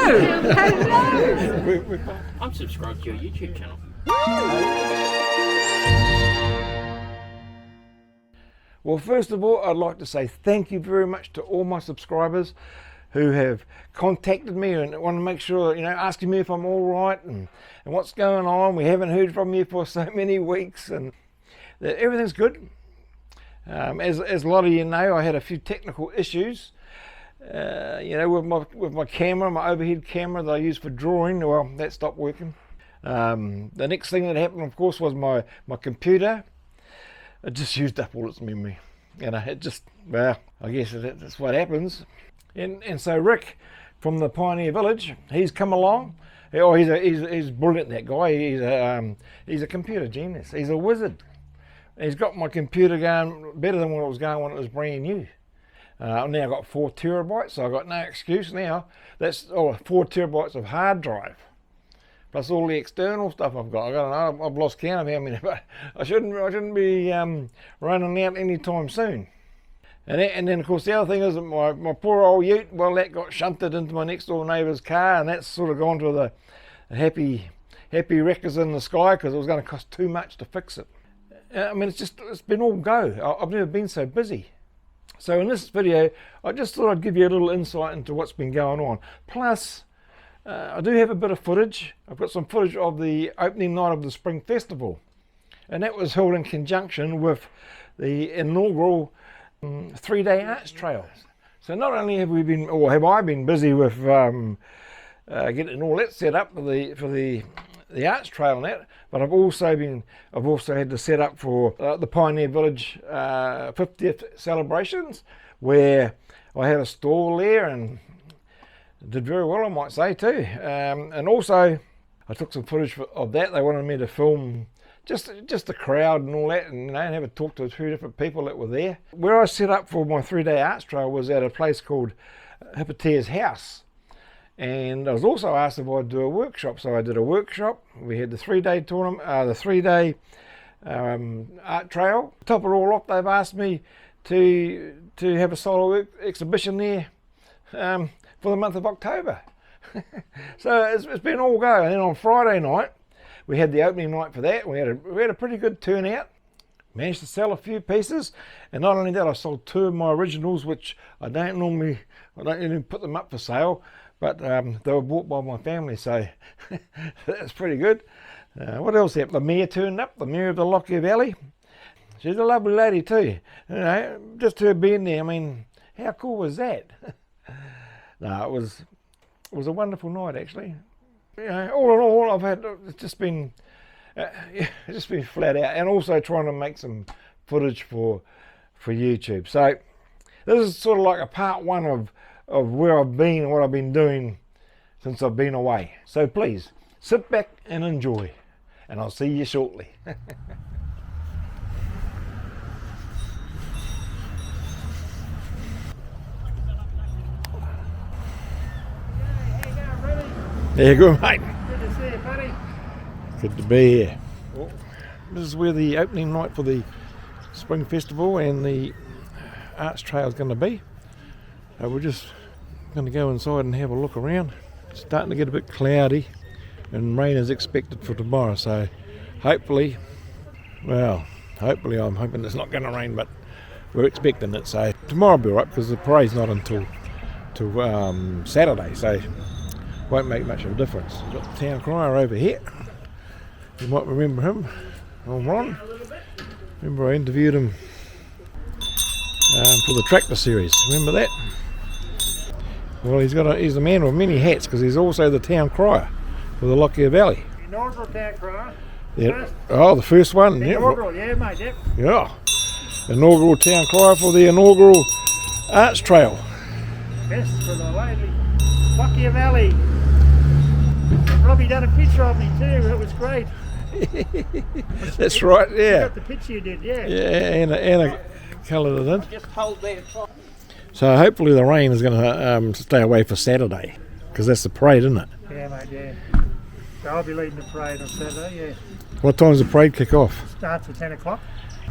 Hello! I'm subscribed to your YouTube channel. Well, first of all, I'd like to say thank you very much to all my subscribers who have contacted me and want to make sure, asking me if I'm all right and what's going on. We haven't heard from you for so many weeks, and that everything's good. As a lot of you know, I had a few technical issues, with my camera, my overhead camera that I use for drawing. Well, that stopped working. The next thing that happened, of course, was my computer. It just used up all its memory. I guess that's what happens. And so Rick from the Pioneer Village, he's come along. Oh, he's brilliant, that guy. He's a computer genius. He's a wizard. He's got my computer going better than when it was going when it was brand new. Now I've got 4 terabytes, so I've got no excuse now. That's 4 terabytes of hard drive, plus all the external stuff I've got. I've lost count of how many, but I shouldn't be running out anytime soon. And then of course the other thing is that my poor old ute, well, that got shunted into my next door neighbour's car, and that's sort of gone to the happy wreckers in the sky because it was going to cost too much to fix it. It's been all go. I've never been so busy. So in this video, I just thought I'd give you a little insight into what's been going on. Plus, I do have a bit of footage. I've got some footage of the opening night of the Spring Festival, and that was held in conjunction with the inaugural 3-day arts trails. So not only have I been busy with getting all that set up for the arts trail and that, but I've also had to set up for the Pioneer Village 50th celebrations, where I had a stall there and did very well, I might say, too. And also I took some footage of that. They wanted me to film just the crowd and all that, and have a talk to a few different people that were there. Where I set up for my 3-day arts trail was at a place called Hypertia's house. And I was also asked if I'd do a workshop, so I did a workshop. We had the 3-day tournament, the 3-day art trail. To top it all off, they've asked me to have a solo exhibition there for the month of October. So it's been all go. And then on Friday night, we had the opening night for that. We had a pretty good turnout. Managed to sell a few pieces, and not only that, I sold 2 of my originals, which I don't even put them up for sale. But they were bought by my family, so that's pretty good. What else happened? The mayor turned up, the mayor of the Lockyer Valley. She's a lovely lady too. Just her being there, how cool was that? No, it was a wonderful night, actually. All in all, it's just been flat out, and also trying to make some footage for YouTube. So this is sort of like a part 1 of where I've been and what I've been doing since I've been away. So please, sit back and enjoy, and I'll see you shortly. There you go, mate. Good to see you, buddy. Good to be here. Well, this is where the opening night for the Spring Festival and the Arts Trail is going to be. We're just going to go inside and have a look around. It's starting to get a bit cloudy, and rain is expected for tomorrow, so hopefully I'm hoping it's not going to rain, but we're expecting it. So tomorrow will be alright, because the parade's not until Saturday, so won't make much of a difference. We've got the town crier over here. You might remember him, old Ron. Remember I interviewed him for the tractor series. Remember that? Well, he's a man with many hats, because he's also the town crier for the Lockyer Valley. The inaugural town crier. Yeah. Oh, the first one. The inaugural, yeah, mate, yep. Yeah. Inaugural town crier for the inaugural Arts Trail. Best for the lovely Lockyer Valley. Robbie done a picture of me too, it was great. That's right, yeah. You got the picture you did, yeah. Yeah, Anna coloured it in. Just hold there. So hopefully the rain is going to stay away for Saturday, because that's the parade, isn't it? Yeah, mate, yeah. So I'll be leading the parade on Saturday, yeah. What time does the parade kick off? Starts at 10 o'clock.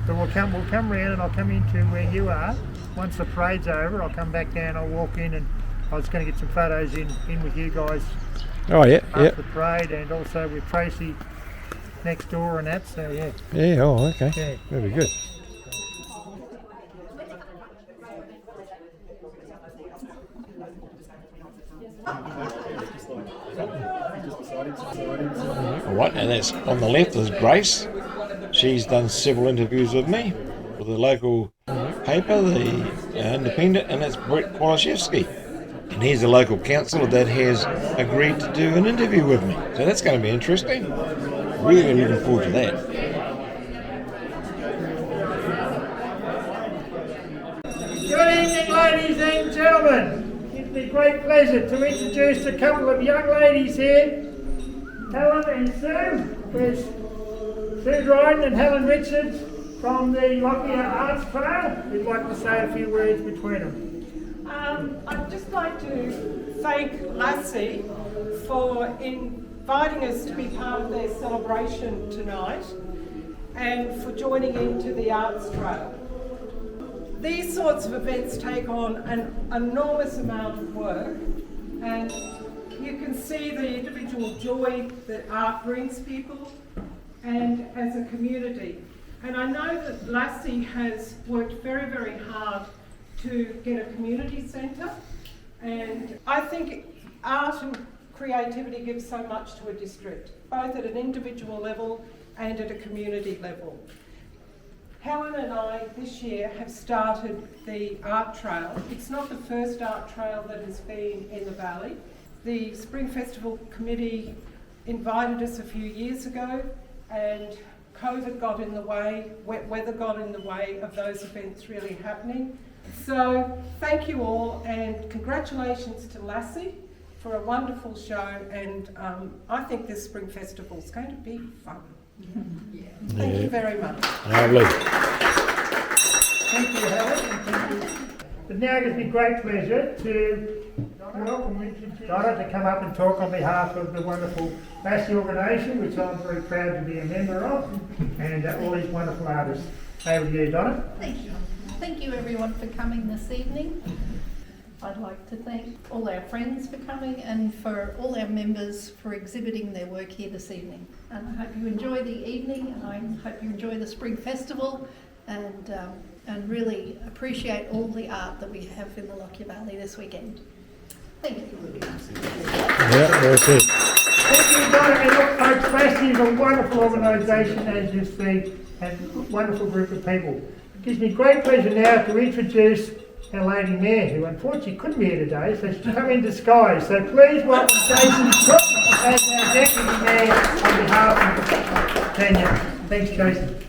So we'll come round and I'll come into where you are. Once the parade's over, I'll come back down, I'll walk in and I was going to get some photos in with you guys Oh yeah, after yeah. the parade, and also with Tracy next door and that, so yeah. Yeah, oh okay. Yeah. Very good. Alright, and that's on the left is Grace. She's done several interviews with me with the local paper, the Independent, and that's Brett Kwaszewski. And he's a local councillor that has agreed to do an interview with me. So that's going to be interesting. Really looking forward to that. Good evening, ladies and gentlemen. It's a great pleasure to introduce a couple of young ladies here, Helen and Sue. There's Sue Dryden and Helen Richards from the Lockyer Arts Trail. We'd like to say a few words between them. I'd just like to thank Lassie for inviting us to be part of their celebration tonight and for joining into the Arts Trail. These sorts of events take on an enormous amount of work, and you can see the individual joy that art brings people and as a community. And I know that Lassie has worked very, very hard to get a community centre, and I think art and creativity gives so much to a district, both at an individual level and at a community level. Helen and I this year have started the art trail. It's not the first art trail that has been in the valley. The Spring Festival Committee invited us a few years ago, and COVID got in the way, wet weather got in the way of those events really happening. So thank you all, and congratulations to Lassie for a wonderful show, and I think this Spring Festival is going to be fun. Thank you very much. Lovely. Thank you, Helen. And thank you. But now it gives me great pleasure to welcome Donna to come up and talk on behalf of the wonderful Lassie organisation, which I'm very proud to be a member of, and all these wonderful artists. Over to you, Donna. Thank you. Thank you everyone for coming this evening. I'd like to thank all our friends for coming and for all our members for exhibiting their work here this evening. And I hope you enjoy the evening, and I hope you enjoy the Spring Festival, and really appreciate all the art that we have in the Lockyer Valley this weekend. Thank you. Yeah, that's it. Thank you, Donna. And look, folks, Lassie is a wonderful organisation, as you see, and a wonderful group of people. It gives me great pleasure now to introduce our Lady Mayor, who unfortunately couldn't be here today, so she's come in disguise. So please welcome Jason Cook as our Deputy Mayor on behalf of Tanya. Thanks, Jason.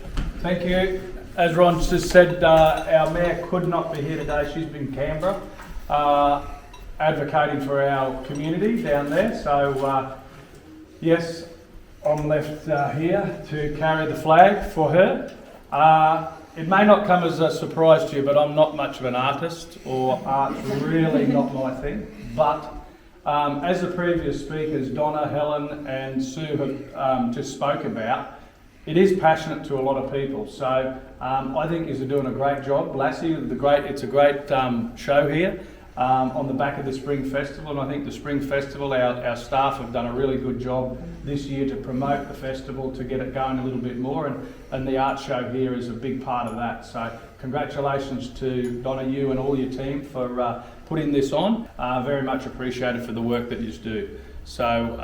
Thank you. As Ron just said, our Mayor could not be here today. She's been in Canberra advocating for our community down there. So yes, I'm left here to carry the flag for her. It may not come as a surprise to you, but I'm not much of an artist, or art's really not my thing. But as the previous speakers, Donna, Helen and Sue have just spoke about, it is passionate to a lot of people. So I think you're doing a great job, Lassie. It's a great show here on the back of the Spring Festival, and I think the Spring Festival, our staff have done a really good job this year to promote the festival, to get it going a little bit more, and the art show here is a big part of that. So congratulations to Donna, you and all your team for putting this on. Very much appreciated for the work that you do. So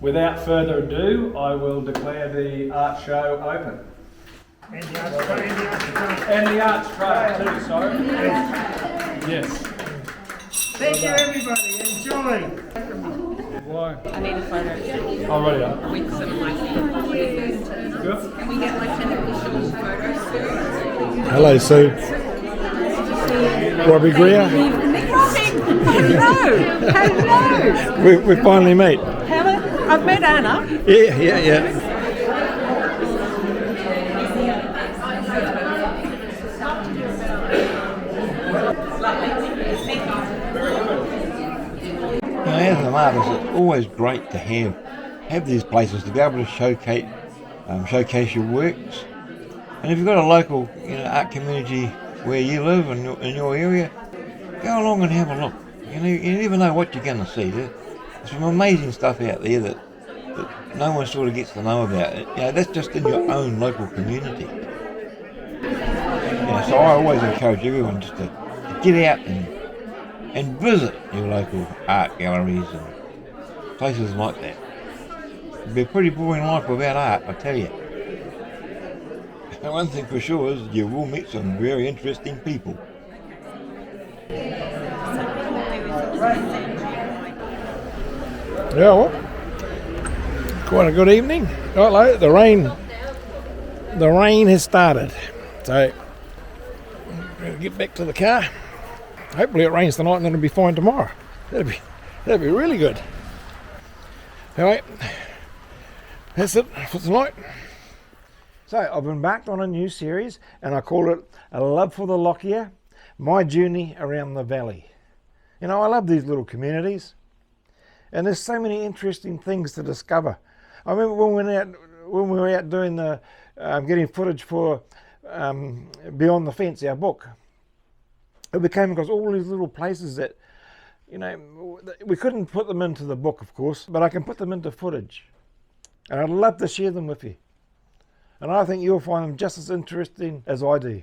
without further ado, I will declare the art show open. And the arts trail. And the arts trail too, sorry. Yes. Thank you, everybody. Enjoy. Why? I need a photo Oh, right. with some like Good. Can we get like an official photo soon? Hello, Sue. Robbie Greer. Hello! Hello! We finally meet. Helen, I've met Anna. Yeah. As an artist, it's always great to have these places to be able to showcase your works. And if you've got a local, art community where you live in your area, go along and have a look. you never know what you're going to see. There's some amazing stuff out there that no one sort of gets to know about. That's just in your own local community. So I always encourage everyone just to get out and visit your local art galleries and places like that. It'll be a pretty boring life without art, I tell you. And one thing for sure is you will meet some very interesting people. Yeah, well, quite a good evening. Hello, the rain has started, so I'm going to get back to the car. Hopefully it rains tonight and then it'll be fine tomorrow. That'd be really good. Anyway, that's it for tonight. So I've embarked on a new series and I call it A Love for the Lockyer, My Journey Around the Valley. I love these little communities and there's so many interesting things to discover. I remember when we were out doing the getting footage for Beyond the Fence, our book. We came across all these little places that, we couldn't put them into the book, of course, but I can put them into footage. And I'd love to share them with you. And I think you'll find them just as interesting as I do.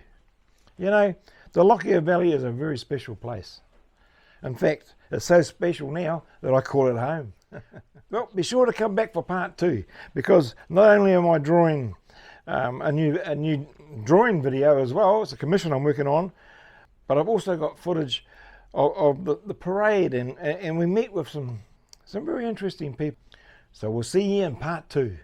The Lockyer Valley is a very special place. In fact, it's so special now that I call it home. Well, be sure to come back for part 2, because not only am I drawing a new drawing video as well, it's a commission I'm working on, but I've also got footage of the parade and we meet with some very interesting people. So we'll see you in part 2.